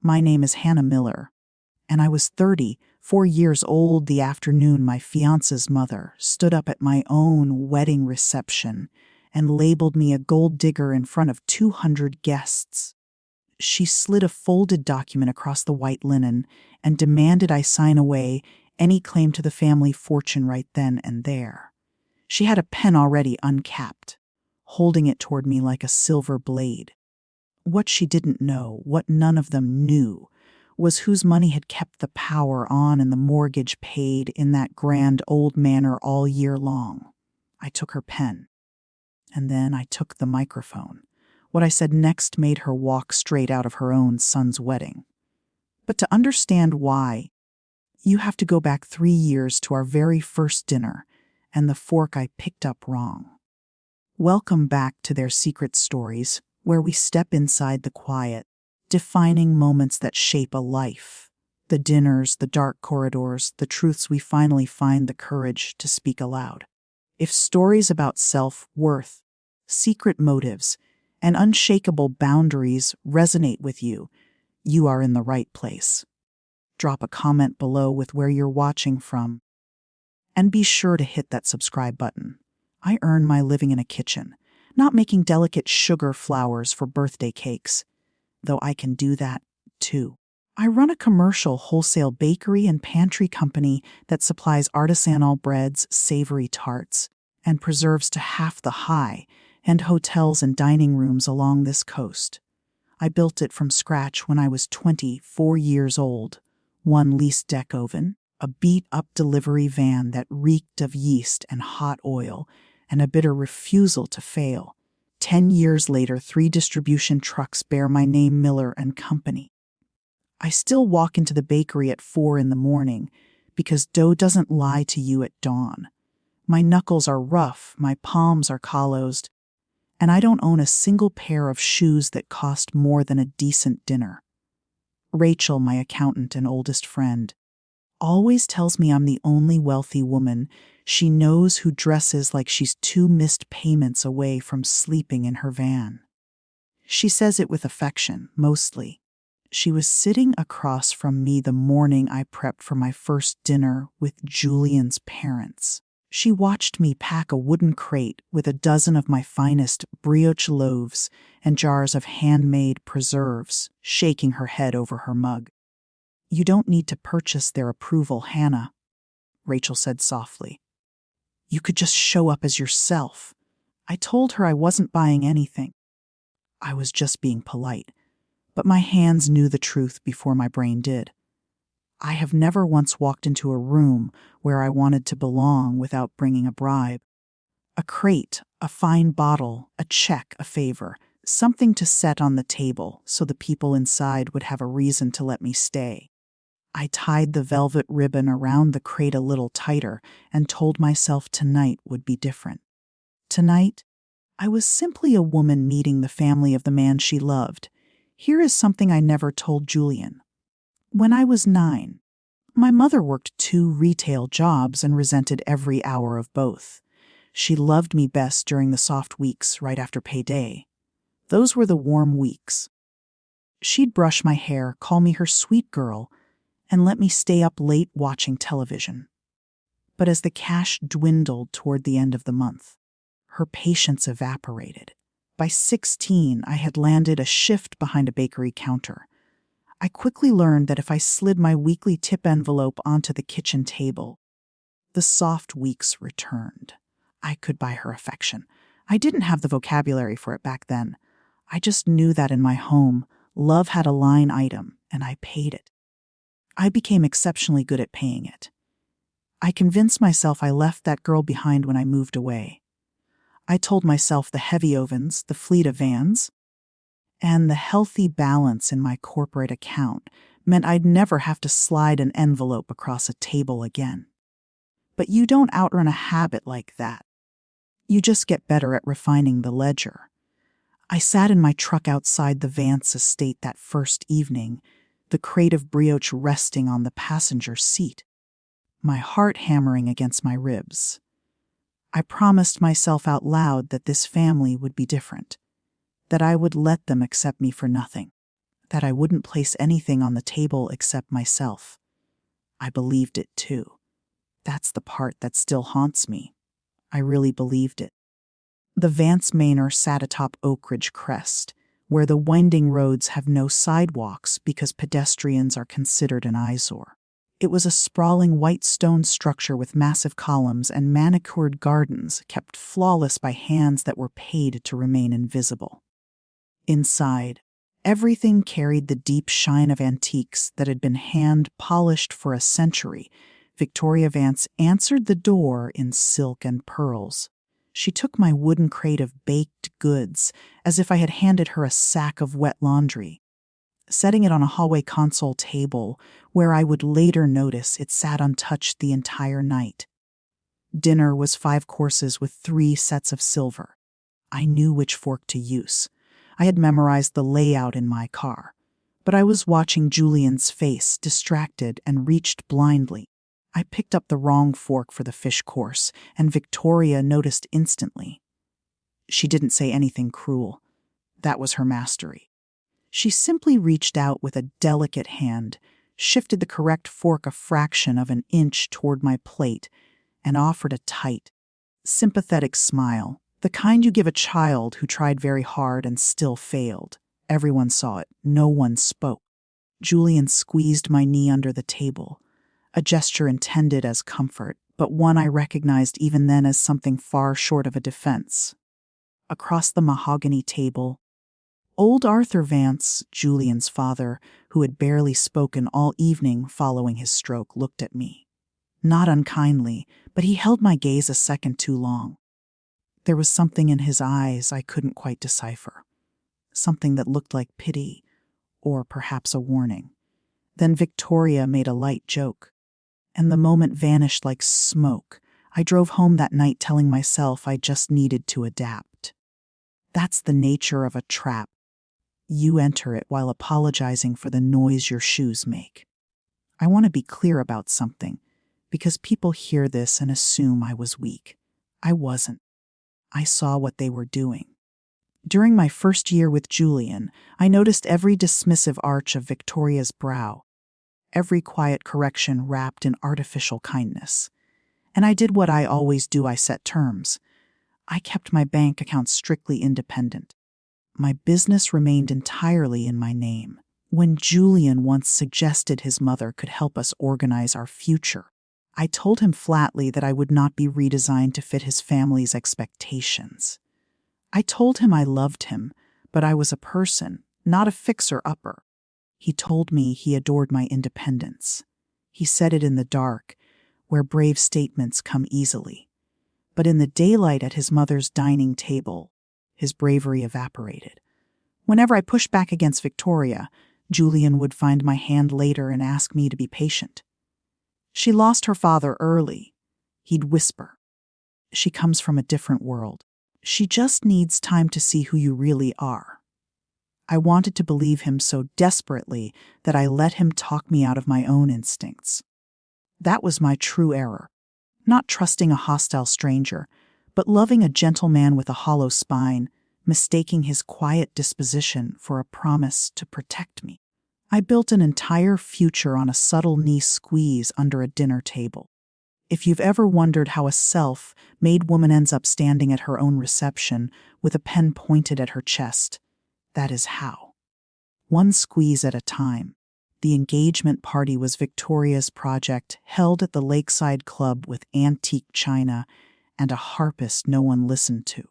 My name is Hannah Miller, and I was 34 years old the afternoon my fiancé's mother stood up at my own wedding reception and labeled me a gold digger in front of 200 guests. She slid a folded document across the white linen and demanded I sign away any claim to the family fortune right then and there. She had a pen already uncapped, holding it toward me like a silver blade. What she didn't know, what none of them knew, was whose money had kept the power on and the mortgage paid in that grand old manor all year long. I took her pen, and then I took the microphone. What I said next made her walk straight out of her own son's wedding. But to understand why, you have to go back 3 years to our very first dinner and the fork I picked up wrong. Welcome back to their secret stories, where we step inside the quiet, defining moments that shape a life. The dinners, the dark corridors, the truths we finally find the courage to speak aloud. If stories about self-worth, secret motives, and unshakable boundaries resonate with you, you are in the right place. Drop a comment below with where you're watching from. And be sure to hit that subscribe button. I earn my living in a kitchen, not making delicate sugar flowers for birthday cakes, though I can do that too. I run a commercial wholesale bakery and pantry company that supplies artisanal breads, savory tarts, and preserves to half the high-end hotels and dining rooms along this coast. I built it from scratch when I was 24 years old. One leased deck oven, a beat-up delivery van that reeked of yeast and hot oil, and a bitter refusal to fail. 10 years later, 3 distribution trucks bear my name, Miller and Company. I still walk into the bakery at 4 in the morning because dough doesn't lie to you at dawn. My knuckles are rough, my palms are callosed, and I don't own a single pair of shoes that cost more than a decent dinner. Rachel, my accountant and oldest friend, always tells me I'm the only wealthy woman she knows who dresses like she's 2 missed payments away from sleeping in her van. She says it with affection, mostly. She was sitting across from me the morning I prepped for my first dinner with Julian's parents. She watched me pack a wooden crate with a dozen of my finest brioche loaves and jars of handmade preserves, shaking her head over her mug. "You don't need to purchase their approval, Hannah," Rachel said softly. "You could just show up as yourself." I told her I wasn't buying anything. I was just being polite, but my hands knew the truth before my brain did. I have never once walked into a room where I wanted to belong without bringing a bribe. A crate, a fine bottle, a check, a favor, something to set on the table so the people inside would have a reason to let me stay. I tied the velvet ribbon around the crate a little tighter and told myself tonight would be different. Tonight, I was simply a woman meeting the family of the man she loved. Here is something I never told Julian. When I was 9, my mother worked 2 retail jobs and resented every hour of both. She loved me best during the soft weeks right after payday. Those were the warm weeks. She'd brush my hair, call me her sweet girl, and let me stay up late watching television. But as the cash dwindled toward the end of the month, her patience evaporated. By 16, I had landed a shift behind a bakery counter. I quickly learned that if I slid my weekly tip envelope onto the kitchen table, the soft weeks returned. I could buy her affection. I didn't have the vocabulary for it back then. I just knew that in my home, love had a line item, and I paid it. I became exceptionally good at paying it. I convinced myself I left that girl behind when I moved away. I told myself the heavy ovens, the fleet of vans, and the healthy balance in my corporate account meant I'd never have to slide an envelope across a table again. But you don't outrun a habit like that. You just get better at refining the ledger. I sat in my truck outside the Vances estate that first evening, the crate of brioche resting on the passenger seat, my heart hammering against my ribs. I promised myself out loud that this family would be different, that I would let them accept me for nothing. that I wouldn't place anything on the table except myself. I believed it too. That's the part that still haunts me. I really believed it. The Vance manor sat atop Oak Ridge Crest, where the winding roads have no sidewalks because pedestrians are considered an eyesore. It was a sprawling white stone structure with massive columns and manicured gardens kept flawless by hands that were paid to remain invisible. Inside, everything carried the deep shine of antiques that had been hand-polished for a century. Victoria Vance answered the door in silk and pearls. She took my wooden crate of baked goods as if I had handed her a sack of wet laundry, setting it on a hallway console table where I would later notice it sat untouched the entire night. Dinner was 5 courses with 3 sets of silver. I knew which fork to use. I had memorized the layout in my car, but I was watching Julian's face, distracted, and reached blindly. I picked up the wrong fork for the fish course, and Victoria noticed instantly. She didn't say anything cruel. That was her mastery. She simply reached out with a delicate hand, shifted the correct fork a fraction of an inch toward my plate, and offered a tight, sympathetic smile, the kind you give a child who tried very hard and still failed. Everyone saw it. No one spoke. Julian squeezed my knee under the table, a gesture intended as comfort, but one I recognized even then as something far short of a defense. Across the mahogany table, old Arthur Vance, Julian's father, who had barely spoken all evening following his stroke, looked at me. Not unkindly, but he held my gaze a second too long. There was something in his eyes I couldn't quite decipher, something that looked like pity, or perhaps a warning. Then Victoria made a light joke, and the moment vanished like smoke. I drove home that night telling myself I just needed to adapt. That's the nature of a trap. You enter it while apologizing for the noise your shoes make. I want to be clear about something, because people hear this and assume I was weak. I wasn't. I saw what they were doing. During my first year with Julian, I noticed every dismissive arch of Victoria's brow, every quiet correction wrapped in artificial kindness. And I did what I always do. I set terms. I kept my bank account strictly independent. My business remained entirely in my name. When Julian once suggested his mother could help us organize our future, I told him flatly that I would not be redesigned to fit his family's expectations. I told him I loved him, but I was a person, not a fixer-upper. He told me he adored my independence. He said it in the dark, where brave statements come easily. But in the daylight at his mother's dining table, his bravery evaporated. Whenever I pushed back against Victoria, Julian would find my hand later and ask me to be patient. She lost her father early. He'd whisper, "She comes from a different world. She just needs time to see who you really are." I wanted to believe him so desperately that I let him talk me out of my own instincts. That was my true error. Not trusting a hostile stranger, but loving a gentleman with a hollow spine, mistaking his quiet disposition for a promise to protect me. I built an entire future on a subtle knee squeeze under a dinner table. If you've ever wondered how a self-made woman ends up standing at her own reception with a pen pointed at her chest, that is how. One squeeze at a time. The engagement party was Victoria's project, held at the Lakeside Club with antique china and a harpist no one listened to.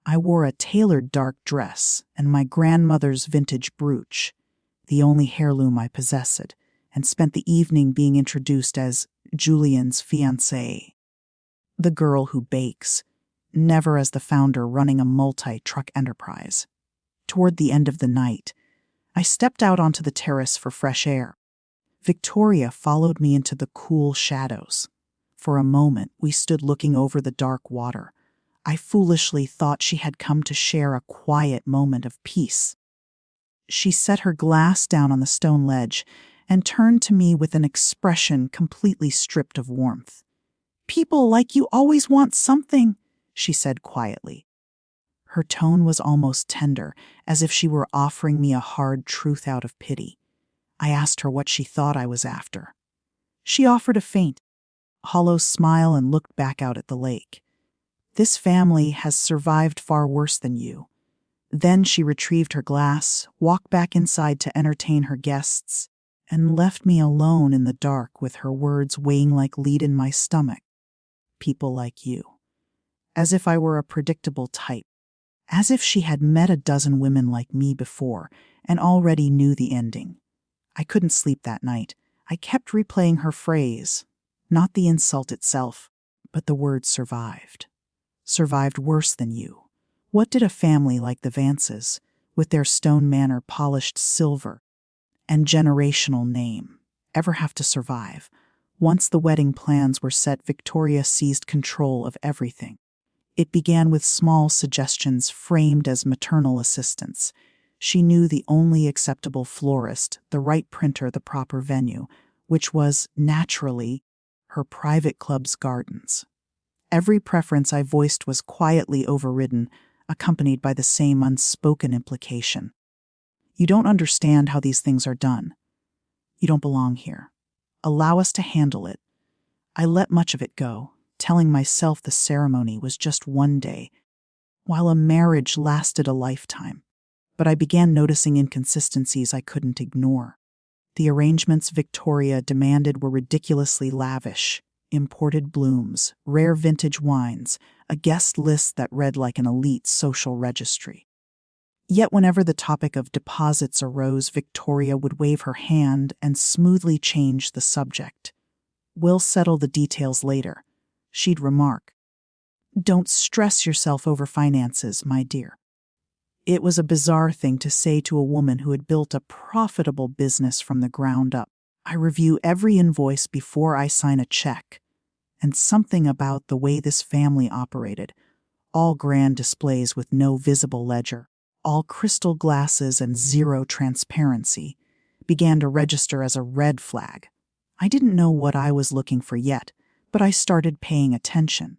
I wore a tailored dark dress and my grandmother's vintage brooch, the only heirloom I possessed, and spent the evening being introduced as Julian's fiancé, the girl who bakes, never as the founder running a multi-truck enterprise. Toward the end of the night, I stepped out onto the terrace for fresh air. Victoria followed me into the cool shadows. For a moment, we stood looking over the dark water. I foolishly thought she had come to share a quiet moment of peace. She set her glass down on the stone ledge and turned to me with an expression completely stripped of warmth. "People like you always want something," she said quietly. Her tone was almost tender, as if she were offering me a hard truth out of pity. I asked her what she thought I was after. She offered a faint, hollow smile and looked back out at the lake. "This family has survived far worse than you." Then she retrieved her glass, walked back inside to entertain her guests, and left me alone in the dark with her words weighing like lead in my stomach. "People like you." As if I were a predictable type. As if she had met a dozen women like me before and already knew the ending. I couldn't sleep that night. I kept replaying her phrase, not the insult itself, but the word survived. Survived worse than you. What did a family like the Vances, with their stone manor polished silver and generational name, ever have to survive? Once the wedding plans were set, Victoria seized control of everything. It began with small suggestions framed as maternal assistance. She knew the only acceptable florist, the right printer, the proper venue, which was, naturally, her private club's gardens. Every preference I voiced was quietly overridden, accompanied by the same unspoken implication. "You don't understand how these things are done. You don't belong here. Allow us to handle it." I let much of it go, telling myself the ceremony was just one day, while a marriage lasted a lifetime. But I began noticing inconsistencies I couldn't ignore. The arrangements Victoria demanded were ridiculously lavish. Imported blooms, rare vintage wines, a guest list that read like an elite social registry. Yet whenever the topic of deposits arose, Victoria would wave her hand and smoothly change the subject. "We'll settle the details later," she'd remark. "Don't stress yourself over finances, my dear." It was a bizarre thing to say to a woman who had built a profitable business from the ground up. I review every invoice before I sign a check, and something about the way this family operated, all grand displays with no visible ledger, all crystal glasses and zero transparency, began to register as a red flag. I didn't know what I was looking for yet, but I started paying attention.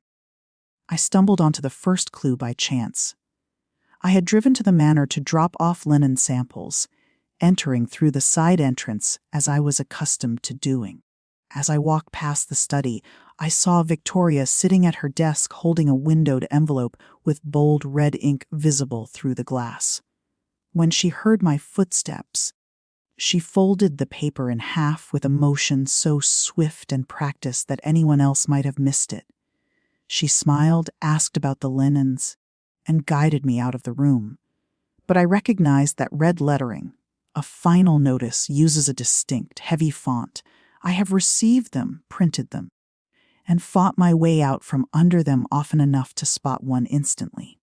I stumbled onto the first clue by chance. I had driven to the manor to drop off linen samples, entering through the side entrance as I was accustomed to doing. As I walked past the study, I saw Victoria sitting at her desk holding a windowed envelope with bold red ink visible through the glass. When she heard my footsteps, she folded the paper in half with a motion so swift and practiced that anyone else might have missed it. She smiled, asked about the linens, and guided me out of the room. But I recognized that red lettering, a final notice, uses a distinct, heavy font. I have received them, printed them, and fought my way out from under them often enough to spot one instantly.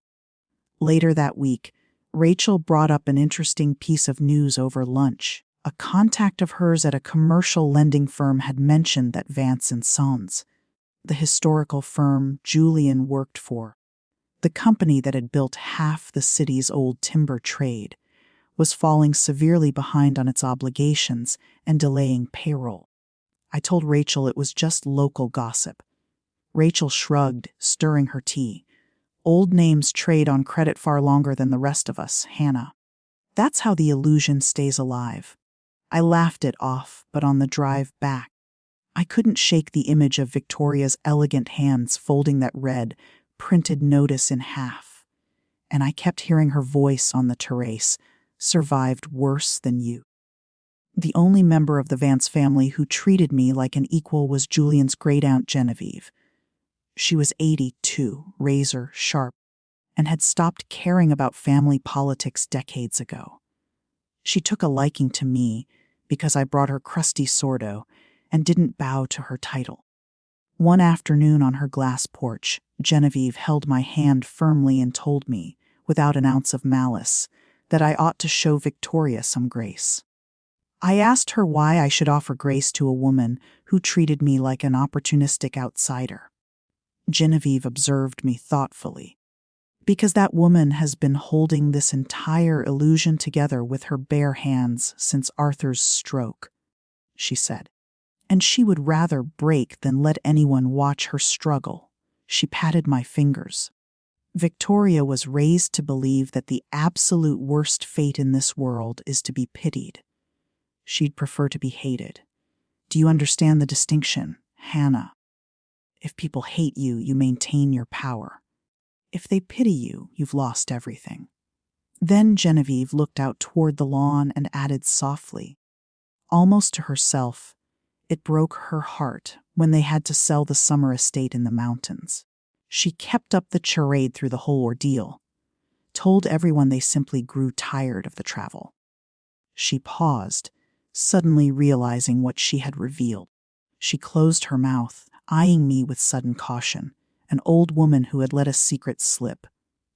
Later that week, Rachel brought up an interesting piece of news over lunch. A contact of hers at a commercial lending firm had mentioned that Vances and Sons, the historical firm Julian worked for, the company that had built half the city's old timber trade, was falling severely behind on its obligations and delaying payroll. I told Rachel it was just local gossip. Rachel shrugged, stirring her tea. "Old names trade on credit far longer than the rest of us, Hannah. That's how the illusion stays alive." I laughed it off, but on the drive back, I couldn't shake the image of Victoria's elegant hands folding that red, printed notice in half. And I kept hearing her voice on the terrace, "Survived worse than you." The only member of the Vance family who treated me like an equal was Julian's great-aunt Genevieve. She was 82, razor sharp, and had stopped caring about family politics decades ago. She took a liking to me because I brought her crusty sourdough and didn't bow to her title. One afternoon on her glass porch, Genevieve held my hand firmly and told me, without an ounce of malice, that I ought to show Victoria some grace. I asked her why I should offer grace to a woman who treated me like an opportunistic outsider. Genevieve observed me thoughtfully. "Because that woman has been holding this entire illusion together with her bare hands since Arthur's stroke," she said. "And she would rather break than let anyone watch her struggle." She patted my fingers. Victoria was raised to believe that the absolute worst fate in this world is to be pitied. She'd prefer to be hated. Do you understand the distinction, Hannah? If people hate you, you maintain your power. If they pity you, you've lost everything. Then Genevieve looked out toward the lawn and added softly, almost to herself, it broke her heart when they had to sell the summer estate in the mountains. She kept up the charade through the whole ordeal, told everyone they simply grew tired of the travel. She paused, suddenly realizing what she had revealed. She closed her mouth, eyeing me with sudden caution, an old woman who had let a secret slip.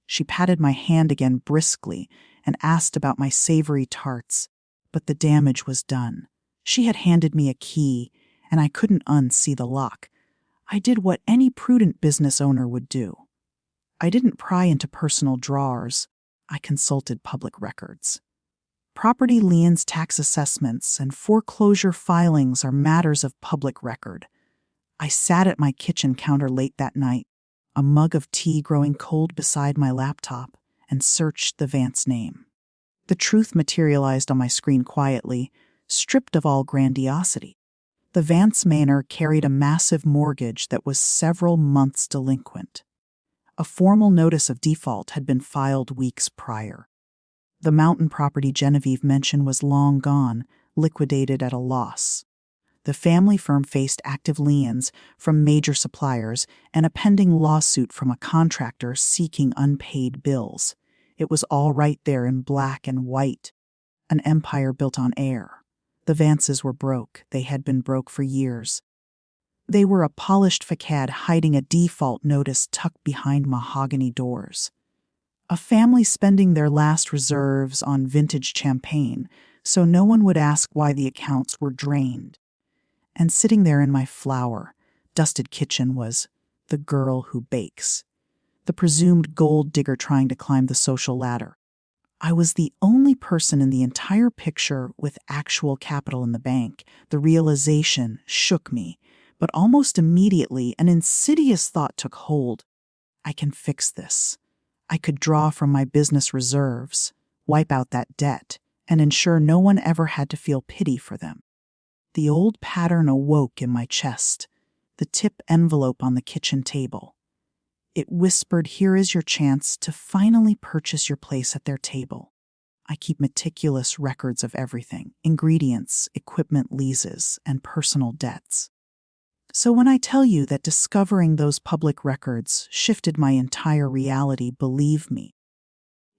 She patted my hand again briskly and asked about my savory tarts, but the damage was done. She had handed me a key, and I couldn't unsee the lock. I did what any prudent business owner would do. I didn't pry into personal drawers. I consulted public records. Property liens, tax assessments, and foreclosure filings are matters of public record. I sat at my kitchen counter late that night, a mug of tea growing cold beside my laptop, and searched the Vance name. The truth materialized on my screen quietly, stripped of all grandiosity. The Vance manor carried a massive mortgage that was several months delinquent. A formal notice of default had been filed weeks prior. The mountain property Genevieve mentioned was long gone, liquidated at a loss. The family firm faced active liens from major suppliers and a pending lawsuit from a contractor seeking unpaid bills. It was all right there in black and white. An empire built on air. The Vances were broke. They had been broke for years. They were a polished facade hiding a default notice tucked behind mahogany doors. A family spending their last reserves on vintage champagne, so no one would ask why the accounts were drained. And sitting there in my flour, dusted kitchen was the girl who bakes, the presumed gold digger trying to climb the social ladder. I was the only person in the entire picture with actual capital in the bank. The realization shook me, but almost immediately an insidious thought took hold. I can fix this. I could draw from my business reserves, wipe out that debt, and ensure no one ever had to feel pity for them. The old pattern awoke in my chest, the tip envelope on the kitchen table. It whispered, here is your chance to finally purchase your place at their table. I keep meticulous records of everything, ingredients, equipment leases, and personal debts. So when I tell you that discovering those public records shifted my entire reality, believe me.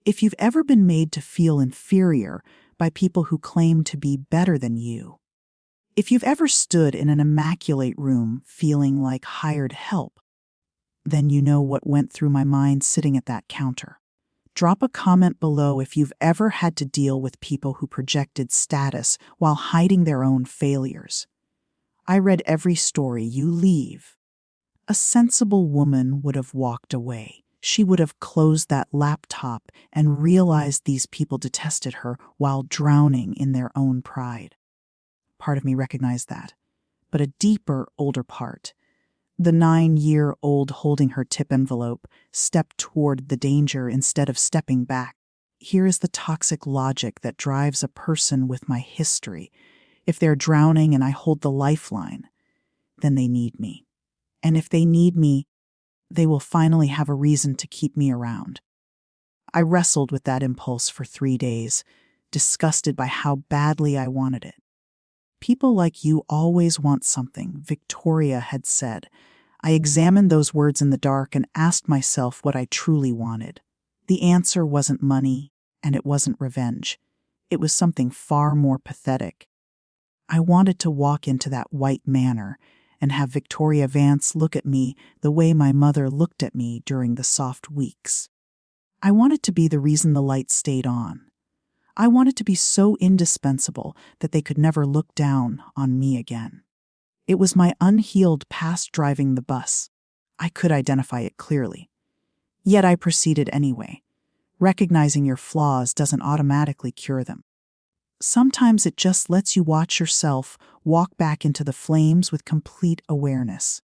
If you've ever been made to feel inferior by people who claim to be better than you, if you've ever stood in an immaculate room feeling like hired help, then you know what went through my mind sitting at that counter. Drop a comment below if you've ever had to deal with people who projected status while hiding their own failures. I read every story. You leave. A sensible woman would have walked away. She would have closed that laptop and realized these people detested her while drowning in their own pride. Part of me recognized that, but a deeper, older part, the 9-year-old holding her tip envelope, stepped toward the danger instead of stepping back. Here is the toxic logic that drives a person with my history. If they're drowning and I hold the lifeline, then they need me. And if they need me, they will finally have a reason to keep me around. I wrestled with that impulse for 3 days, disgusted by how badly I wanted it. People like you always want something, Victoria had said. I examined those words in the dark and asked myself what I truly wanted. The answer wasn't money, and it wasn't revenge. It was something far more pathetic. I wanted to walk into that white manor and have Victoria Vance look at me the way my mother looked at me during the soft weeks. I wanted to be the reason the light stayed on. I wanted to be so indispensable that they could never look down on me again. It was my unhealed past driving the bus. I could identify it clearly. Yet I proceeded anyway. Recognizing your flaws doesn't automatically cure them. Sometimes it just lets you watch yourself walk back into the flames with complete awareness.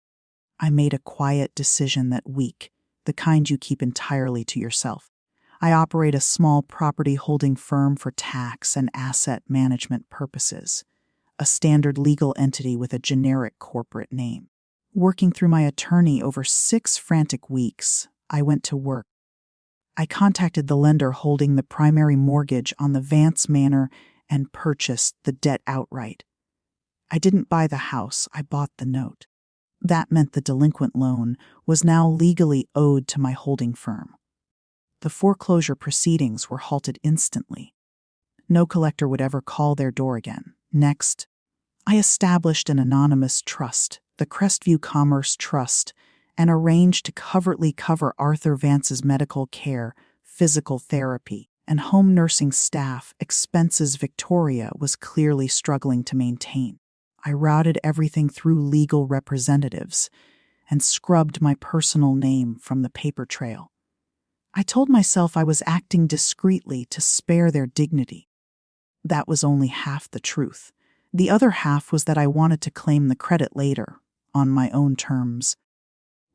I made a quiet decision that week. the kind you keep entirely to yourself. I operate a small property holding firm for tax and asset management purposes, a standard legal entity with a generic corporate name. Working through my attorney over 6 frantic weeks, I went to work. I contacted the lender holding the primary mortgage on the Vance manor and purchased the debt outright. I didn't buy the house, I bought the note. That meant the delinquent loan was now legally owed to my holding firm. The foreclosure proceedings were halted instantly. No collector would ever call their door again. Next, I established an anonymous trust, the Crestview Commerce Trust, and arranged to covertly cover Arthur Vance's medical care, physical therapy, and home nursing staff expenses Victoria was clearly struggling to maintain. I routed everything through legal representatives and scrubbed my personal name from the paper trail. I told myself I was acting discreetly to spare their dignity. That was only half the truth. The other half was that I wanted to claim the credit later, on my own terms,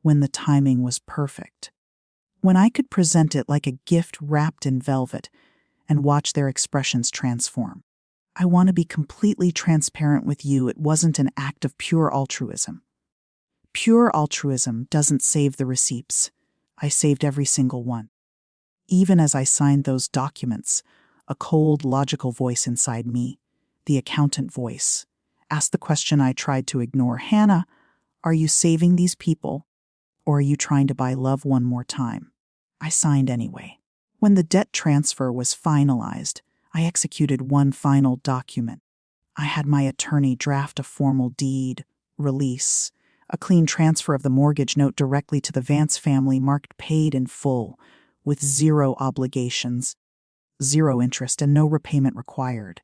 when the timing was perfect. When I could present it like a gift wrapped in velvet and watch their expressions transform. I want to be completely transparent with you. It wasn't an act of pure altruism. Pure altruism doesn't save the receipts. I saved every single one. Even as I signed those documents, a cold, logical voice inside me, the accountant voice, asked the question I tried to ignore. Hannah, are you saving these people, or are you trying to buy love one more time? I signed anyway. When the debt transfer was finalized, I executed one final document. I had my attorney draft a formal deed, release, a clean transfer of the mortgage note directly to the Vance family marked paid in full, with 0 obligations, 0 interest, and no repayment required.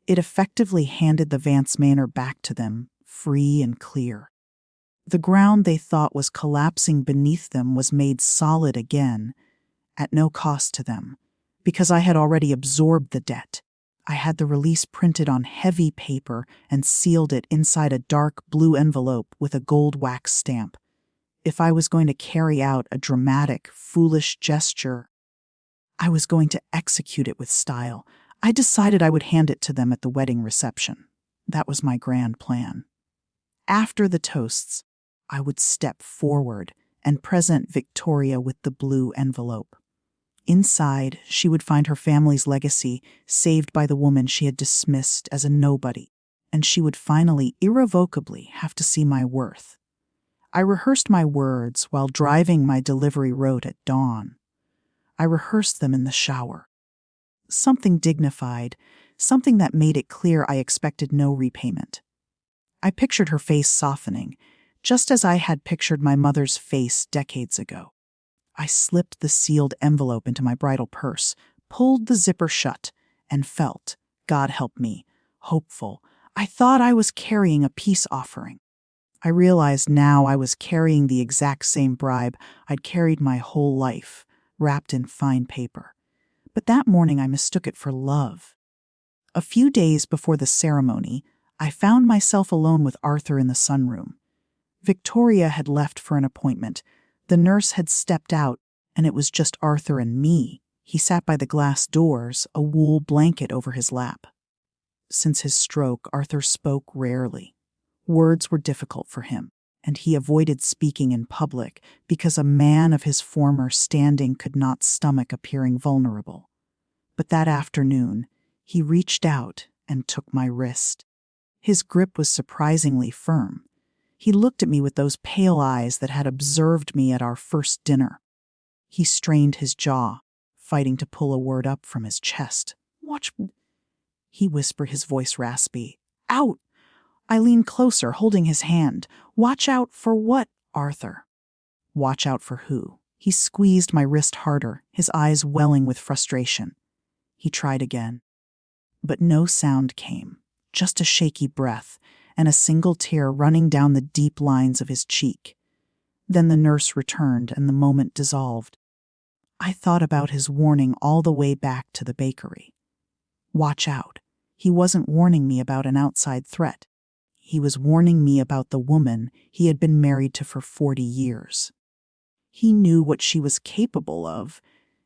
It effectively handed the Vance manor back to them, free and clear. The ground they thought was collapsing beneath them was made solid again, at no cost to them, because I had already absorbed the debt. I had the release printed on heavy paper and sealed it inside a dark blue envelope with a gold wax stamp. If I was going to carry out a dramatic, foolish gesture, I was going to execute it with style. I decided I would hand it to them at the wedding reception. That was my grand plan. After the toasts, I would step forward and present Victoria with the blue envelope. Inside, she would find her family's legacy saved by the woman she had dismissed as a nobody, and she would finally, irrevocably, have to see my worth. I rehearsed my words while driving my delivery road at dawn. I rehearsed them in the shower. Something dignified, something that made it clear I expected no repayment. I pictured her face softening, just as I had pictured my mother's face decades ago. I slipped the sealed envelope into my bridal purse, pulled the zipper shut, and felt, God help me, hopeful. I thought I was carrying a peace offering. I realized now I was carrying the exact same bribe I'd carried my whole life, wrapped in fine paper. But that morning I mistook it for love. A few days before the ceremony, I found myself alone with Arthur in the sunroom. Victoria had left for an appointment. The nurse had stepped out, and it was just Arthur and me. He sat by the glass doors, a wool blanket over his lap. Since his stroke, Arthur spoke rarely. Words were difficult for him, and he avoided speaking in public because a man of his former standing could not stomach appearing vulnerable. But that afternoon, he reached out and took my wrist. His grip was surprisingly firm. He looked at me with those pale eyes that had observed me at our first dinner. He strained his jaw, fighting to pull a word up from his chest. Watch, he whispered, his voice raspy. Out! I leaned closer, holding his hand. Watch out for what, Arthur? Watch out for who? He squeezed my wrist harder, his eyes welling with frustration. He tried again. But no sound came, just a shaky breath, and a single tear running down the deep lines of his cheek. Then the nurse returned, and the moment dissolved. I thought about his warning all the way back to the bakery. Watch out. He wasn't warning me about an outside threat. He was warning me about the woman he had been married to for 40 years. He knew what she was capable of,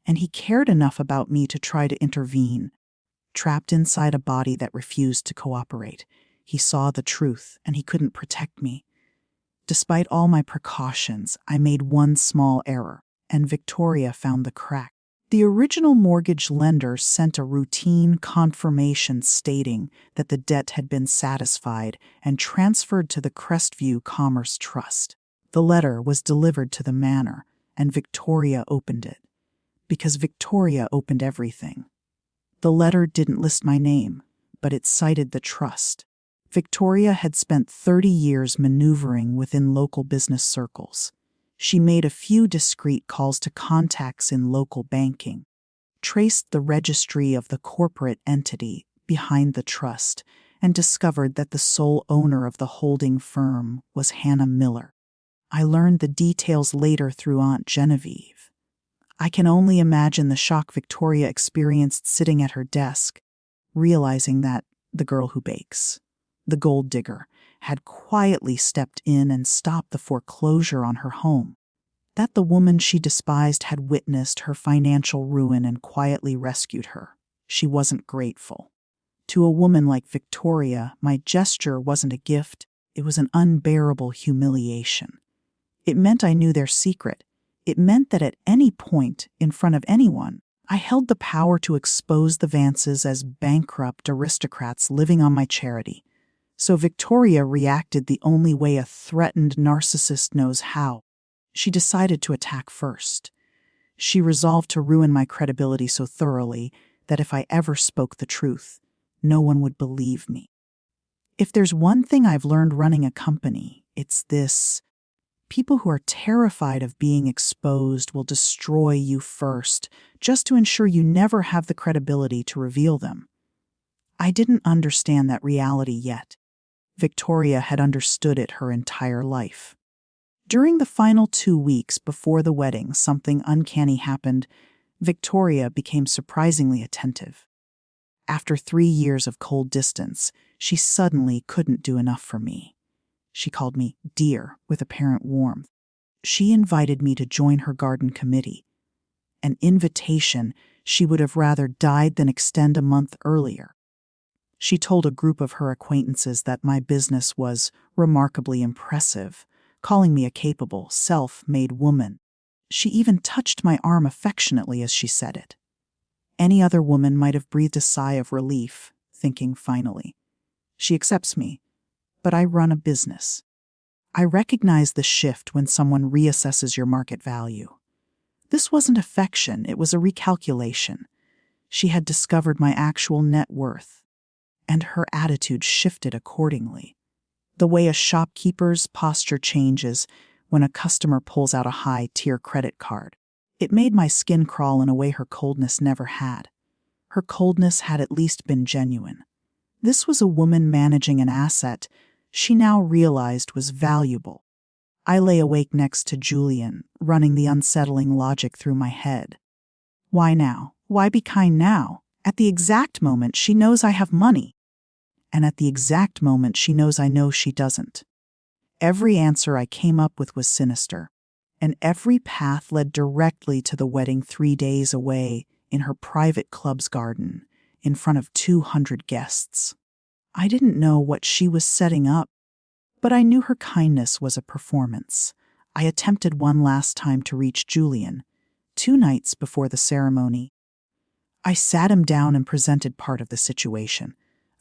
and he cared enough about me to try to intervene. Trapped inside a body that refused to cooperate, he saw the truth and he couldn't protect me. Despite all my precautions, I made one small error, and Victoria found the crack. The original mortgage lender sent a routine confirmation stating that the debt had been satisfied and transferred to the Crestview Commerce Trust. The letter was delivered to the manor, and Victoria opened it. Because Victoria opened everything. The letter didn't list my name, but it cited the trust. Victoria had spent 30 years maneuvering within local business circles. She made a few discreet calls to contacts in local banking, traced the registry of the corporate entity behind the trust, and discovered that the sole owner of the holding firm was Hannah Miller. I learned the details later through Aunt Genevieve. I can only imagine the shock Victoria experienced sitting at her desk, realizing that the girl who bakes, the gold digger, had quietly stepped in and stopped the foreclosure on her home, that the woman she despised had witnessed her financial ruin and quietly rescued her. She wasn't grateful. To a woman like Victoria, my gesture wasn't a gift, it was an unbearable humiliation. It meant I knew their secret. It meant that at any point, in front of anyone, I held the power to expose the Vances as bankrupt aristocrats living on my charity. So Victoria reacted the only way a threatened narcissist knows how. She decided to attack first. She resolved to ruin my credibility so thoroughly that if I ever spoke the truth, no one would believe me. If there's one thing I've learned running a company, it's this. People who are terrified of being exposed will destroy you first, just to ensure you never have the credibility to reveal them. I didn't understand that reality yet. Victoria had understood it her entire life. During the final 2 weeks before the wedding, something uncanny happened. Victoria became surprisingly attentive. After 3 years of cold distance, she suddenly couldn't do enough for me. She called me dear with apparent warmth. She invited me to join her garden committee, an invitation she would have rather died than extend a month earlier. She told a group of her acquaintances that my business was remarkably impressive, calling me a capable, self-made woman. She even touched my arm affectionately as she said it. Any other woman might have breathed a sigh of relief, thinking finally, she accepts me, but I run a business. I recognize the shift when someone reassesses your market value. This wasn't affection, it was a recalculation. She had discovered my actual net worth, and her attitude shifted accordingly. The way a shopkeeper's posture changes when a customer pulls out a high-tier credit card. It made my skin crawl in a way her coldness never had. Her coldness had at least been genuine. This was a woman managing an asset she now realized was valuable. I lay awake next to Julian, running the unsettling logic through my head. Why now? Why be kind now? At the exact moment she knows I have money. And at the exact moment she knows I know she doesn't. Every answer I came up with was sinister, and every path led directly to the wedding 3 days away in her private club's garden, in front of 200 guests. I didn't know what she was setting up, but I knew her kindness was a performance. I attempted one last time to reach Julian, 2 nights before the ceremony. I sat him down and presented part of the situation.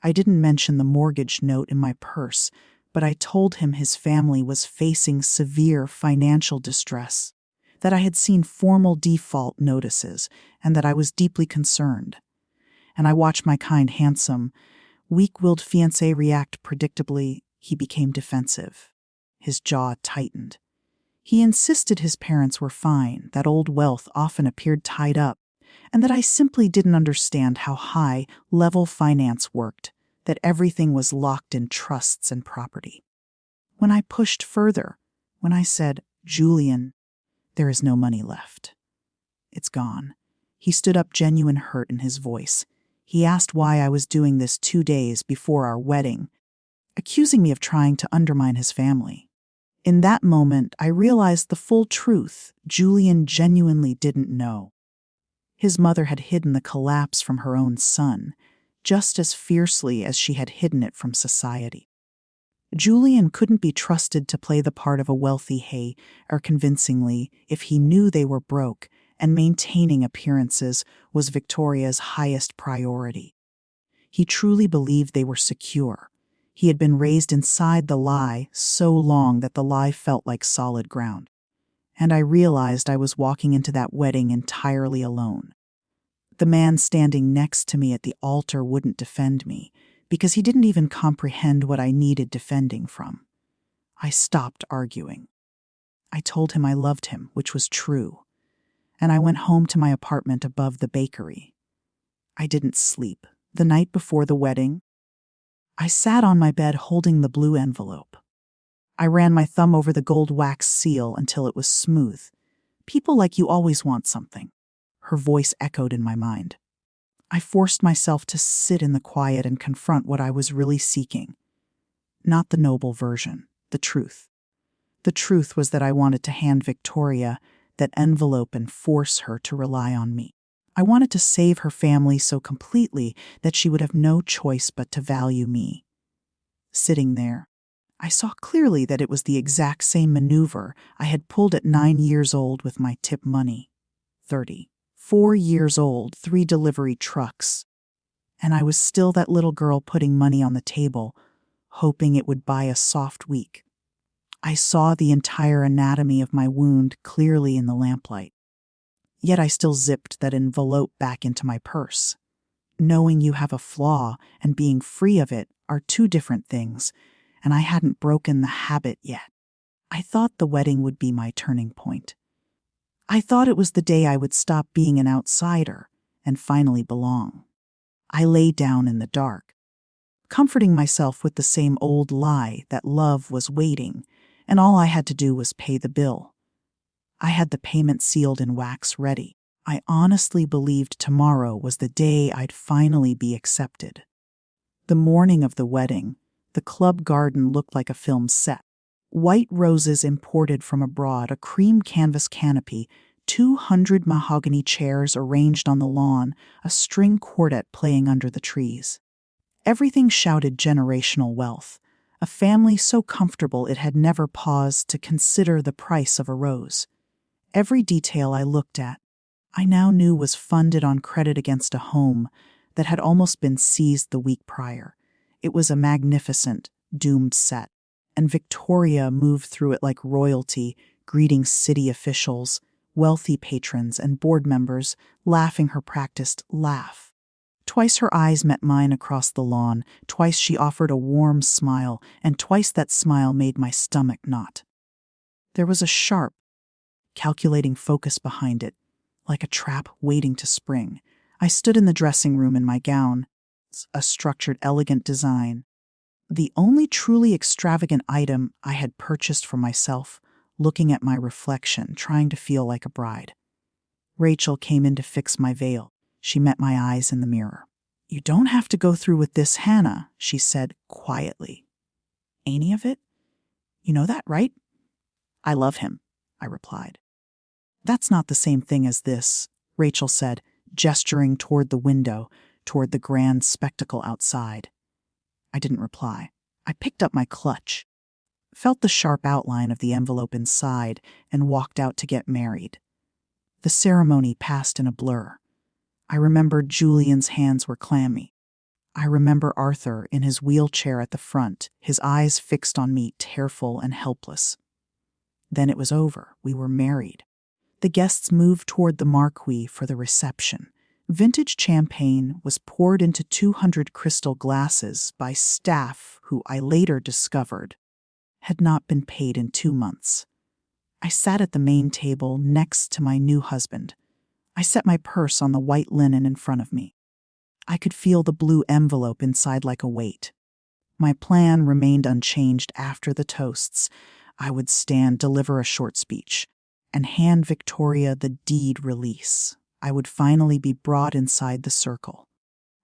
I didn't mention the mortgage note in my purse, but I told him his family was facing severe financial distress, that I had seen formal default notices, and that I was deeply concerned. And I watched my kind, handsome, weak-willed fiancé react predictably. He became defensive. His jaw tightened. He insisted his parents were fine, that old wealth often appeared tied up, and that I simply didn't understand how high-level finance worked, that everything was locked in trusts and property. When I pushed further, when I said, Julian, there is no money left. It's gone. He stood up, genuine hurt in his voice. He asked why I was doing this 2 days before our wedding, accusing me of trying to undermine his family. In that moment, I realized the full truth. Julian genuinely didn't know. His mother had hidden the collapse from her own son, just as fiercely as she had hidden it from society. Julian couldn't be trusted to play the part of a wealthy heir convincingly if he knew they were broke, and maintaining appearances was Victoria's highest priority. He truly believed they were secure. He had been raised inside the lie so long that the lie felt like solid ground. And I realized I was walking into that wedding entirely alone. The man standing next to me at the altar wouldn't defend me, because he didn't even comprehend what I needed defending from. I stopped arguing. I told him I loved him, which was true, and I went home to my apartment above the bakery. I didn't sleep. The night before the wedding, I sat on my bed holding the blue envelope. I ran my thumb over the gold wax seal until it was smooth. People like you always want something. Her voice echoed in my mind. I forced myself to sit in the quiet and confront what I was really seeking. Not the noble version, the truth. The truth was that I wanted to hand Victoria that envelope and force her to rely on me. I wanted to save her family so completely that she would have no choice but to value me. Sitting there, I saw clearly that it was the exact same maneuver I had pulled at 9 years old with my tip money. 30. 4 years old, 3 delivery trucks. And I was still that little girl putting money on the table, hoping it would buy a soft week. I saw the entire anatomy of my wound clearly in the lamplight. Yet I still zipped that envelope back into my purse. Knowing you have a flaw and being free of it are two different things, and I hadn't broken the habit yet. I thought the wedding would be my turning point. I thought it was the day I would stop being an outsider and finally belong. I lay down in the dark, comforting myself with the same old lie that love was waiting, and all I had to do was pay the bill. I had the payment sealed in wax ready. I honestly believed tomorrow was the day I'd finally be accepted. The morning of the wedding, the club garden looked like a film set. White roses imported from abroad, a cream canvas canopy, 200 mahogany chairs arranged on the lawn, a string quartet playing under the trees. Everything shouted generational wealth, a family so comfortable it had never paused to consider the price of a rose. Every detail I looked at, I now knew was funded on credit against a home that had almost been seized the week prior. It was a magnificent, doomed set, and Victoria moved through it like royalty, greeting city officials, wealthy patrons, and board members, laughing her practiced laugh. Twice her eyes met mine across the lawn, twice she offered a warm smile, and twice that smile made my stomach knot. There was a sharp, calculating focus behind it, like a trap waiting to spring. I stood in the dressing room in my gown, a structured, elegant design, the only truly extravagant item I had purchased for myself, looking at my reflection, trying to feel like a bride. Rachel came in to fix my veil. She met my eyes in the mirror. "You don't have to go through with this, Hannah," she said quietly. "Any of it? You know that, right?" "I love him," I replied. "That's not the same thing as this," Rachel said, gesturing toward the window, toward the grand spectacle outside. I didn't reply. I picked up my clutch, felt the sharp outline of the envelope inside, and walked out to get married. The ceremony passed in a blur. I remembered Julian's hands were clammy. I remember Arthur in his wheelchair at the front, his eyes fixed on me, tearful and helpless. Then it was over. We were married. The guests moved toward the marquee for the reception. Vintage champagne was poured into 200 crystal glasses by staff who I later discovered had not been paid in 2 months. I sat at the main table next to my new husband. I set my purse on the white linen in front of me. I could feel the blue envelope inside like a weight. My plan remained unchanged after the toasts. I would stand, deliver a short speech, and hand Victoria the deed release. I would finally be brought inside the circle.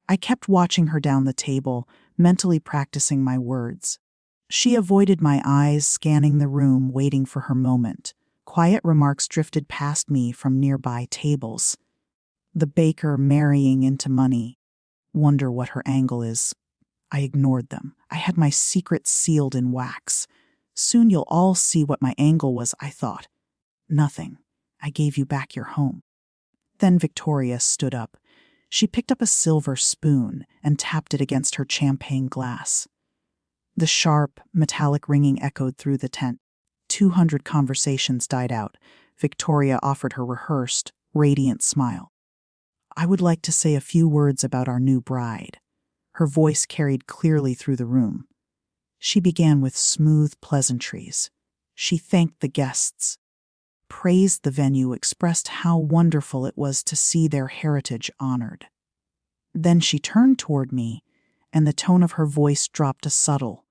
I kept watching her down the table, mentally practicing my words. She avoided my eyes, scanning the room, waiting for her moment. Quiet remarks drifted past me from nearby tables. The baker marrying into money. Wonder what her angle is. I ignored them. I had my secret sealed in wax. Soon you'll all see what my angle was, I thought. Nothing. I gave you back your home. Then Victoria stood up. She picked up a silver spoon and tapped it against her champagne glass. The sharp, metallic ringing echoed through the tent. 200 conversations died out. Victoria offered her rehearsed, radiant smile. I would like to say a few words about our new bride. Her voice carried clearly through the room. She began with smooth pleasantries. She thanked the guests, praised the venue, expressed how wonderful it was to see their heritage honored. Then she turned toward me, and the tone of her voice dropped a subtle,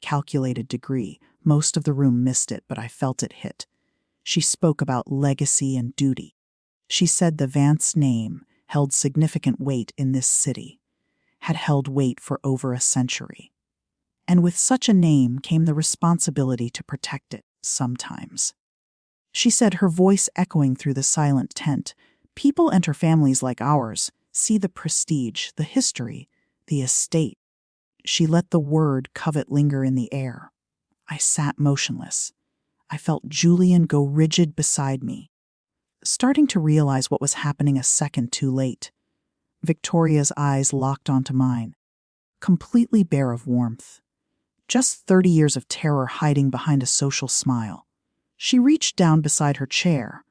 calculated degree. Most of the room missed it, but I felt it hit. She spoke about legacy and duty. She said the Vance name held significant weight in this city, had held weight for over a century. And with such a name came the responsibility to protect it, sometimes. She said, her voice echoing through the silent tent, people enter families like ours, see the prestige, the history, the estate. She let the word covet linger in the air. I sat motionless. I felt Julian go rigid beside me, starting to realize what was happening a second too late. Victoria's eyes locked onto mine, completely bare of warmth. Just 30 years of terror hiding behind a social smile. She reached down beside her chair,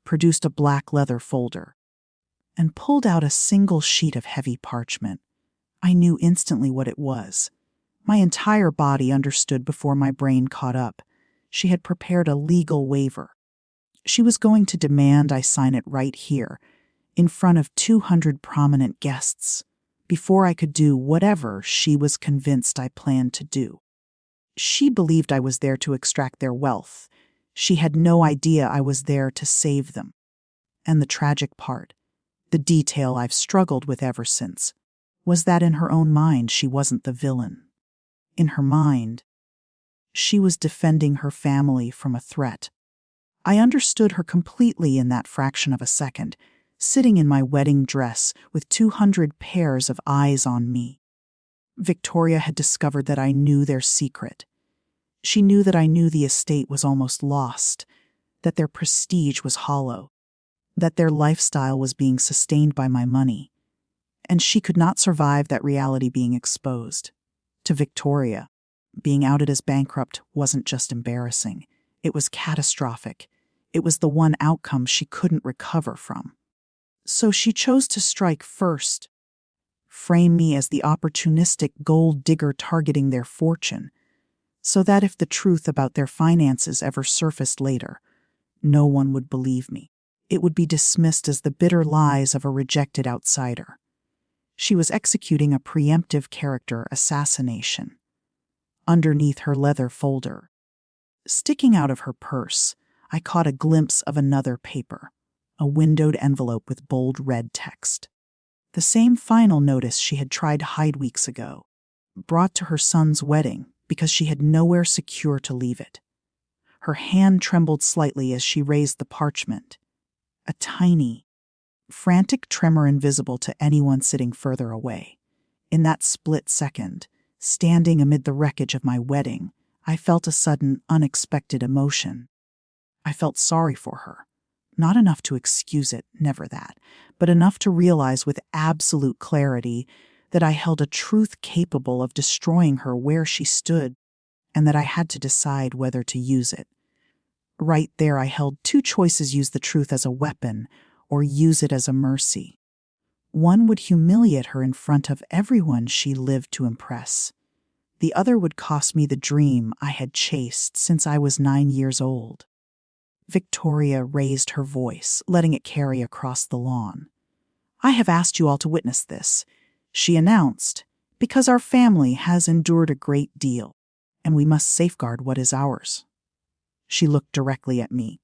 produced a black leather folder, and pulled out a single sheet of heavy parchment. I knew instantly what it was. My entire body understood before my brain caught up. She had prepared a legal waiver. She was going to demand I sign it right here, in front of 200 prominent guests, before I could do whatever she was convinced I planned to do. She believed I was there to extract their wealth. She had no idea I was there to save them. And the tragic part, the detail I've struggled with ever since, was that in her own mind she wasn't the villain. In her mind, she was defending her family from a threat. I understood her completely in that fraction of a second, sitting in my wedding dress with 200 pairs of eyes on me. Victoria had discovered that I knew their secret. She knew that I knew the estate was almost lost, that their prestige was hollow, that their lifestyle was being sustained by my money, and she could not survive that reality being exposed. To Victoria, being outed as bankrupt wasn't just embarrassing, it was catastrophic. It was the one outcome she couldn't recover from. So she chose to strike first, frame me as the opportunistic gold digger targeting their fortune, so that if the truth about their finances ever surfaced later, no one would believe me. It would be dismissed as the bitter lies of a rejected outsider. She was executing a preemptive character assassination. Underneath her leather folder, sticking out of her purse, I caught a glimpse of another paper, a windowed envelope with bold red text. The same final notice she had tried to hide weeks ago, brought to her son's wedding because she had nowhere secure to leave it. Her hand trembled slightly as she raised the parchment. A tiny, frantic tremor invisible to anyone sitting further away. In that split second, standing amid the wreckage of my wedding, I felt a sudden, unexpected emotion. I felt sorry for her. Not enough to excuse it, never that, but enough to realize with absolute clarity that I held a truth capable of destroying her where she stood, and that I had to decide whether to use it. Right there I held two choices: use the truth as a weapon, or use it as a mercy. One would humiliate her in front of everyone she lived to impress. The other would cost me the dream I had chased since I was 9 years old. Victoria raised her voice, letting it carry across the lawn. "I have asked you all to witness this," she announced, "because our family has endured a great deal, and we must safeguard what is ours." She looked directly at me.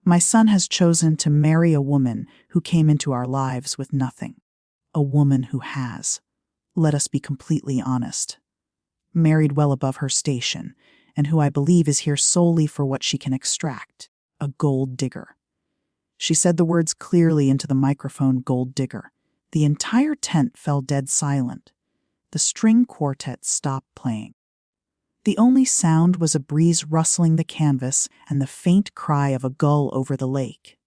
"My son has chosen to marry a woman who came into our lives with nothing. A woman who has. Let us be completely honest. married well above her station, and who I believe is here solely for what she can extract, a gold digger." She said the words clearly into the microphone, "gold digger." The entire tent fell dead silent. The string quartet stopped playing. The only sound was a breeze rustling the canvas and the faint cry of a gull over the lake.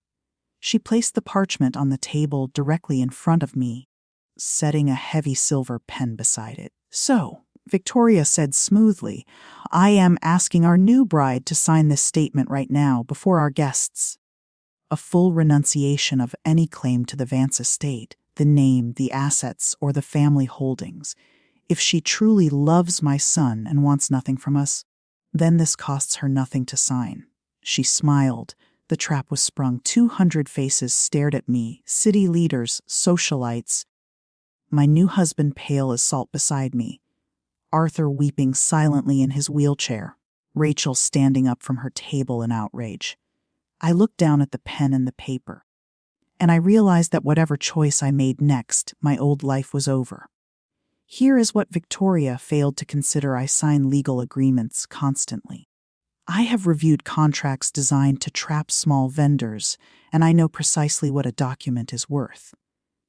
She placed the parchment on the table directly in front of me, setting a heavy silver pen beside it. "So," Victoria said smoothly, "I am asking our new bride to sign this statement right now before our guests. A full renunciation of any claim to the Vance estate, the name, the assets, or the family holdings. If she truly loves my son and wants nothing from us, then this costs her nothing to sign." She smiled. The trap was sprung. 200 faces stared at me, city leaders, socialites. My new husband pale as salt beside me. Arthur weeping silently in his wheelchair. Rachel standing up from her table in outrage. I looked down at the pen and the paper, and I realized that whatever choice I made next, my old life was over. Here is what Victoria failed to consider: I sign legal agreements constantly. I have reviewed contracts designed to trap small vendors, and I know precisely what a document is worth.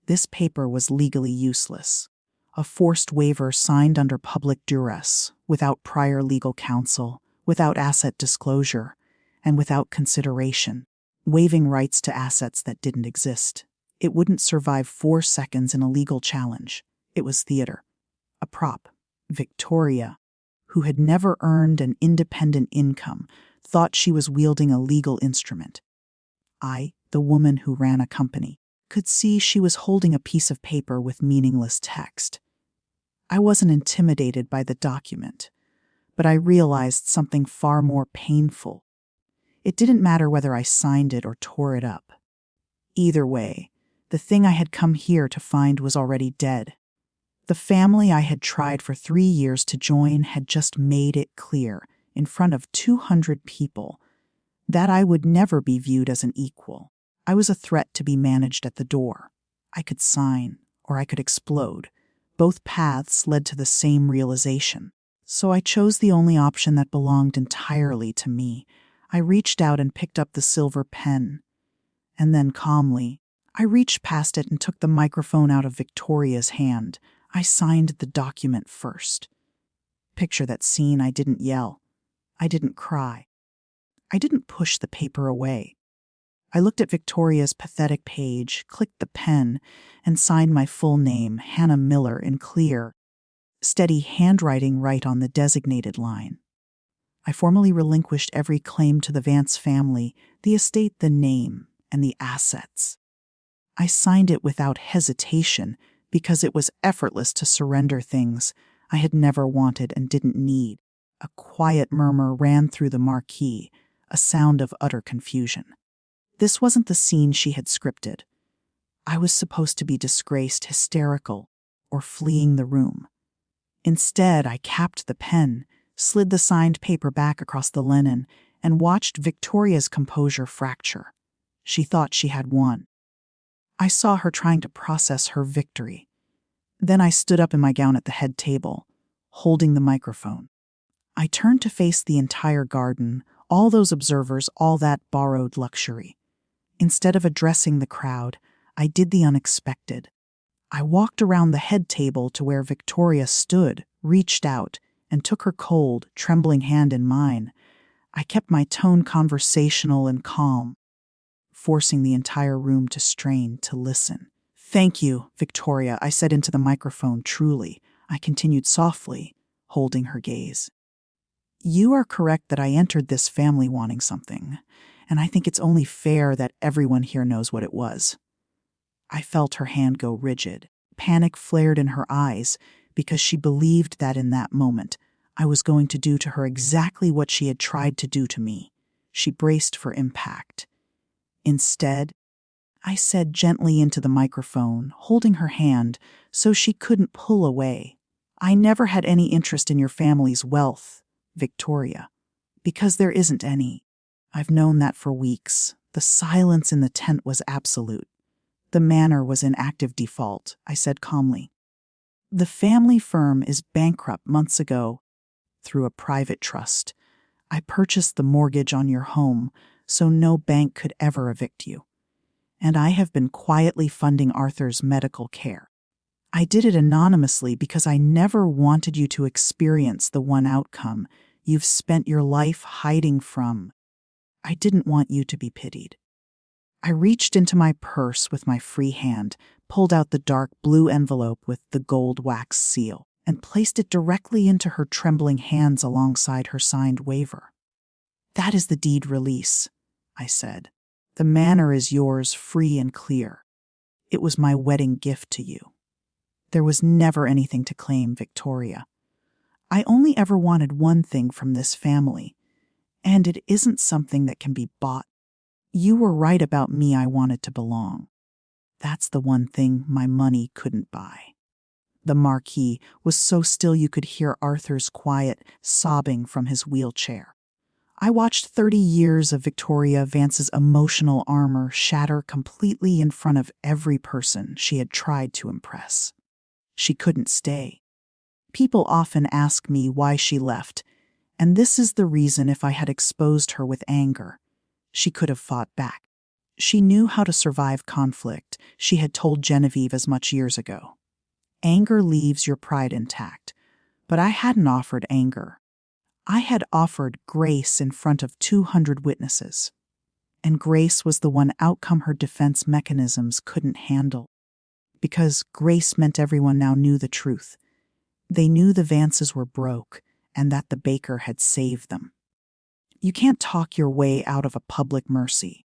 This paper was legally useless. A forced waiver signed under public duress, without prior legal counsel, without asset disclosure, and without consideration, waiving rights to assets that didn't exist. It wouldn't survive 4 seconds in a legal challenge. It was theater. A prop. Victoria, who had never earned an independent income, thought she was wielding a legal instrument. I, the woman who ran a company, could see she was holding a piece of paper with meaningless text. I wasn't intimidated by the document, but I realized something far more painful. It didn't matter whether I signed it or tore it up. Either way, the thing I had come here to find was already dead. The family I had tried for 3 years to join had just made it clear, in front of 200 people, that I would never be viewed as an equal. I was a threat to be managed at the door. I could sign, or I could explode. Both paths led to the same realization. So I chose the only option that belonged entirely to me. I reached out and picked up the silver pen. And then calmly, I reached past it and took the microphone out of Victoria's hand. I signed the document first. Picture that scene. I didn't yell. I didn't cry. I didn't push the paper away. I looked at Victoria's pathetic page, clicked the pen, and signed my full name, Hannah Miller, in clear, steady handwriting right on the designated line. I formally relinquished every claim to the Vance family, the estate, the name, and the assets. I signed it without hesitation because it was effortless to surrender things I had never wanted and didn't need. A quiet murmur ran through the marquee, a sound of utter confusion. This wasn't the scene she had scripted. I was supposed to be disgraced, hysterical, or fleeing the room. Instead, I capped the pen, slid the signed paper back across the linen, and watched Victoria's composure fracture. She thought she had won. I saw her trying to process her victory. Then I stood up in my gown at the head table, holding the microphone. I turned to face the entire garden, all those observers, all that borrowed luxury. Instead of addressing the crowd, I did the unexpected. I walked around the head table to where Victoria stood, reached out, and took her cold, trembling hand in mine. I kept my tone conversational and calm, forcing the entire room to strain, to listen. "Thank you, Victoria," I said into the microphone, truly. I continued softly, holding her gaze. "You are correct that I entered this family wanting something, and I think it's only fair that everyone here knows what it was." I felt her hand go rigid. Panic flared in her eyes because she believed that in that moment I was going to do to her exactly what she had tried to do to me. She braced for impact. Instead, I said gently into the microphone, holding her hand so she couldn't pull away, "I never had any interest in your family's wealth, Victoria, because there isn't any. I've known that for weeks. The silence in the tent was absolute. The manor was in active default," I said calmly. "The family firm is bankrupt months ago, through a private trust. I purchased the mortgage on your home so no bank could ever evict you. And I have been quietly funding Arthur's medical care. I did it anonymously because I never wanted you to experience the one outcome you've spent your life hiding from. I didn't want you to be pitied. I reached into my purse with my free hand, pulled out the dark blue envelope with the gold wax seal, and placed it directly into her trembling hands alongside her signed waiver. That is the deed release, I said. The manor is yours, free and clear. It was my wedding gift to you. There was never anything to claim, Victoria. I only ever wanted one thing from this family, and it isn't something that can be bought. You were right about me. I wanted to belong. That's the one thing my money couldn't buy. The marquee was so still you could hear Arthur's quiet sobbing from his wheelchair. I watched 30 years of Victoria Vance's emotional armor shatter completely in front of every person she had tried to impress. She couldn't stay. People often ask me why she left, and this is the reason. If I had exposed her with anger, she could have fought back. She knew how to survive conflict. She had told Genevieve as much years ago. Anger leaves your pride intact, but I hadn't offered anger. I had offered grace in front of 200 witnesses, and grace was the one outcome her defense mechanisms couldn't handle. Because grace meant everyone now knew the truth. They knew the Vances were broke and that the baker had saved them. You can't talk your way out of a public mercy.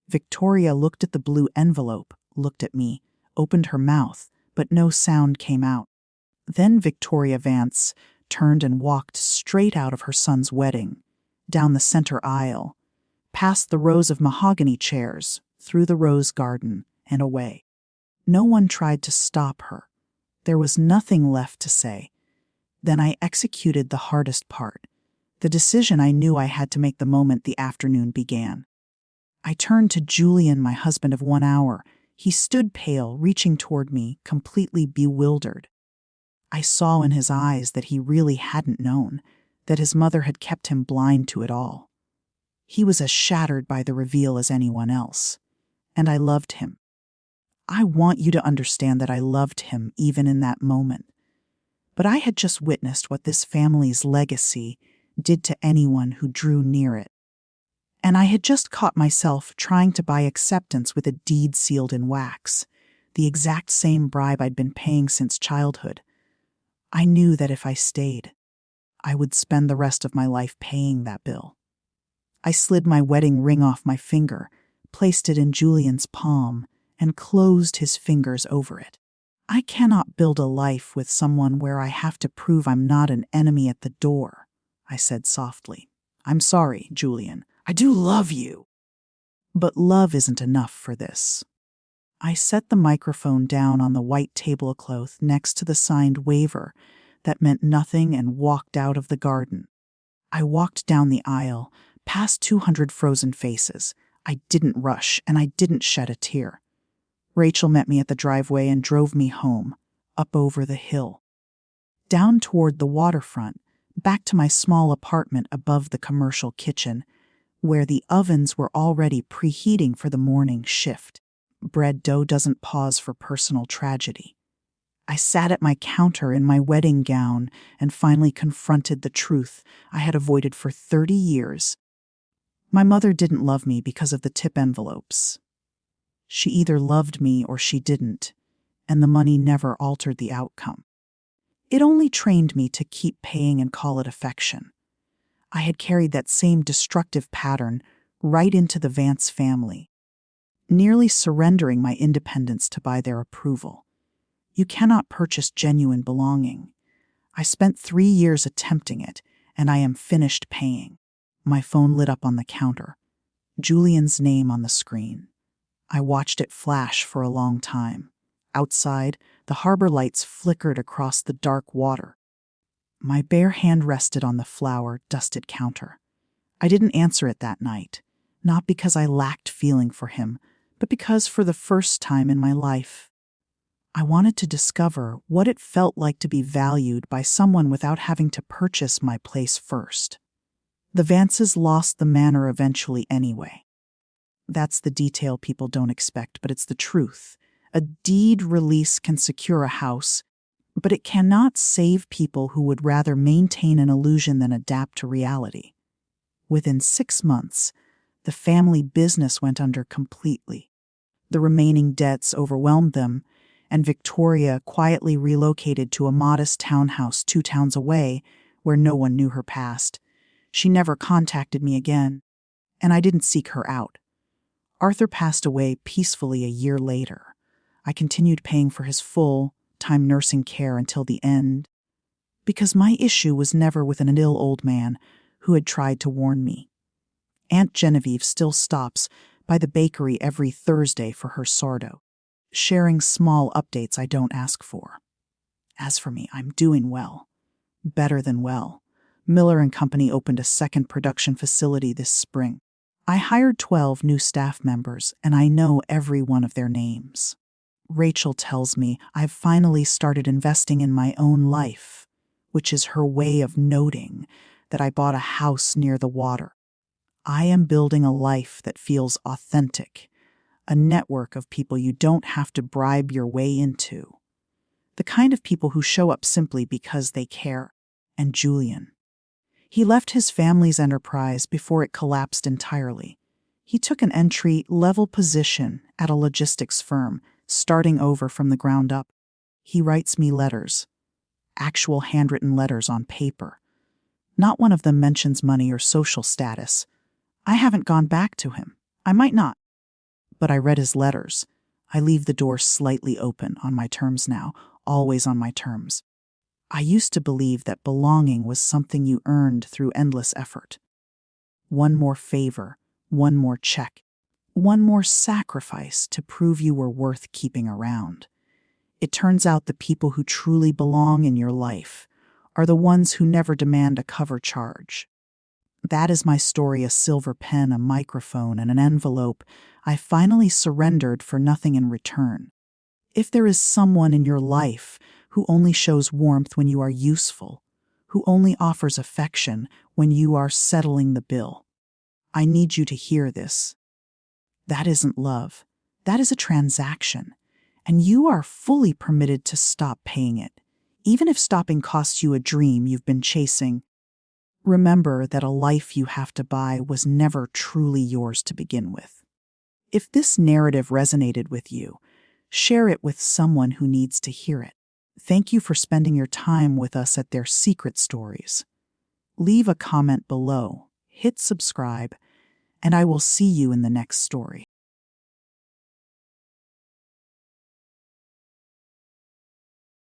Victoria looked at the blue envelope, looked at me, opened her mouth, but no sound came out. Then Victoria Vance turned and walked straight out of her son's wedding, down the center aisle, past the rows of mahogany chairs, through the rose garden, and away. No one tried to stop her. There was nothing left to say. Then I executed the hardest part, the decision I knew I had to make the moment the afternoon began. I turned to Julian, my husband of 1 hour. He stood pale, reaching toward me, completely bewildered. I saw in his eyes that he really hadn't known, that his mother had kept him blind to it all. He was as shattered by the reveal as anyone else, and I loved him. I want you to understand that I loved him even in that moment. But I had just witnessed what this family's legacy did to anyone who drew near it. And I had just caught myself trying to buy acceptance with a deed sealed in wax, the exact same bribe I'd been paying since childhood. I knew that if I stayed, I would spend the rest of my life paying that bill. I slid my wedding ring off my finger, placed it in Julian's palm, and closed his fingers over it. I cannot build a life with someone where I have to prove I'm not an enemy at the door, I said softly. I'm sorry, Julian. I do love you. But love isn't enough for this. I set the microphone down on the white tablecloth next to the signed waiver that meant nothing and walked out of the garden. I walked down the aisle, past 200 frozen faces. I didn't rush, and I didn't shed a tear. Rachel met me at the driveway and drove me home, up over the hill, down toward the waterfront, back to my small apartment above the commercial kitchen, where the ovens were already preheating for the morning shift. Bread dough doesn't pause for personal tragedy. I sat at my counter in my wedding gown and finally confronted the truth I had avoided for 30 years. My mother didn't love me because of the tip envelopes. She either loved me or she didn't, and the money never altered the outcome. It only trained me to keep paying and call it affection. I had carried that same destructive pattern right into the Vance family, nearly surrendering my independence to buy their approval. You cannot purchase genuine belonging. I spent 3 years attempting it, and I am finished paying. My phone lit up on the counter, Julian's name on the screen. I watched it flash for a long time. Outside, the harbor lights flickered across the dark water. My bare hand rested on the flour-dusted counter. I didn't answer it that night, not because I lacked feeling for him, but because for the first time in my life, I wanted to discover what it felt like to be valued by someone without having to purchase my place first. The Vances lost the manor eventually anyway. That's the detail people don't expect, but it's the truth. A deed release can secure a house, but it cannot save people who would rather maintain an illusion than adapt to reality. Within 6 months, the family business went under completely. The remaining debts overwhelmed them, and Victoria quietly relocated to a modest townhouse 2 towns away where no one knew her past. She never contacted me again, and I didn't seek her out. Arthur passed away peacefully a year later. I continued paying for his full-time nursing care until the end, because my issue was never with an ill old man who had tried to warn me. Aunt Genevieve still stops by the bakery every Thursday for her sourdough, sharing small updates I don't ask for. As for me, I'm doing well. Better than well. Miller & Company opened a second production facility this spring. I hired 12 new staff members, and I know every one of their names. Rachel tells me I've finally started investing in my own life, which is her way of noting that I bought a house near the water. I am building a life that feels authentic, a network of people you don't have to bribe your way into. The kind of people who show up simply because they care. And Julian. He left his family's enterprise before it collapsed entirely. He took an entry-level position at a logistics firm, starting over from the ground up. He writes me letters, actual handwritten letters on paper. Not one of them mentions money or social status. I haven't gone back to him. I might not. But I read his letters. I leave the door slightly open, on my terms now, always on my terms. I used to believe that belonging was something you earned through endless effort. One more favor, one more check, one more sacrifice to prove you were worth keeping around. It turns out the people who truly belong in your life are the ones who never demand a cover charge. That is my story: a silver pen, a microphone, and an envelope I finally surrendered for nothing in return. If there is someone in your life who only shows warmth when you are useful, who only offers affection when you are settling the bill, I need you to hear this. That isn't love. That is a transaction, and you are fully permitted to stop paying it, even if stopping costs you a dream you've been chasing. Remember that a life you have to buy was never truly yours to begin with. If this narrative resonated with you, share it with someone who needs to hear it. Thank you for spending your time with us at Their Secret Stories. Leave a comment below, hit subscribe, and I will see you in the next story.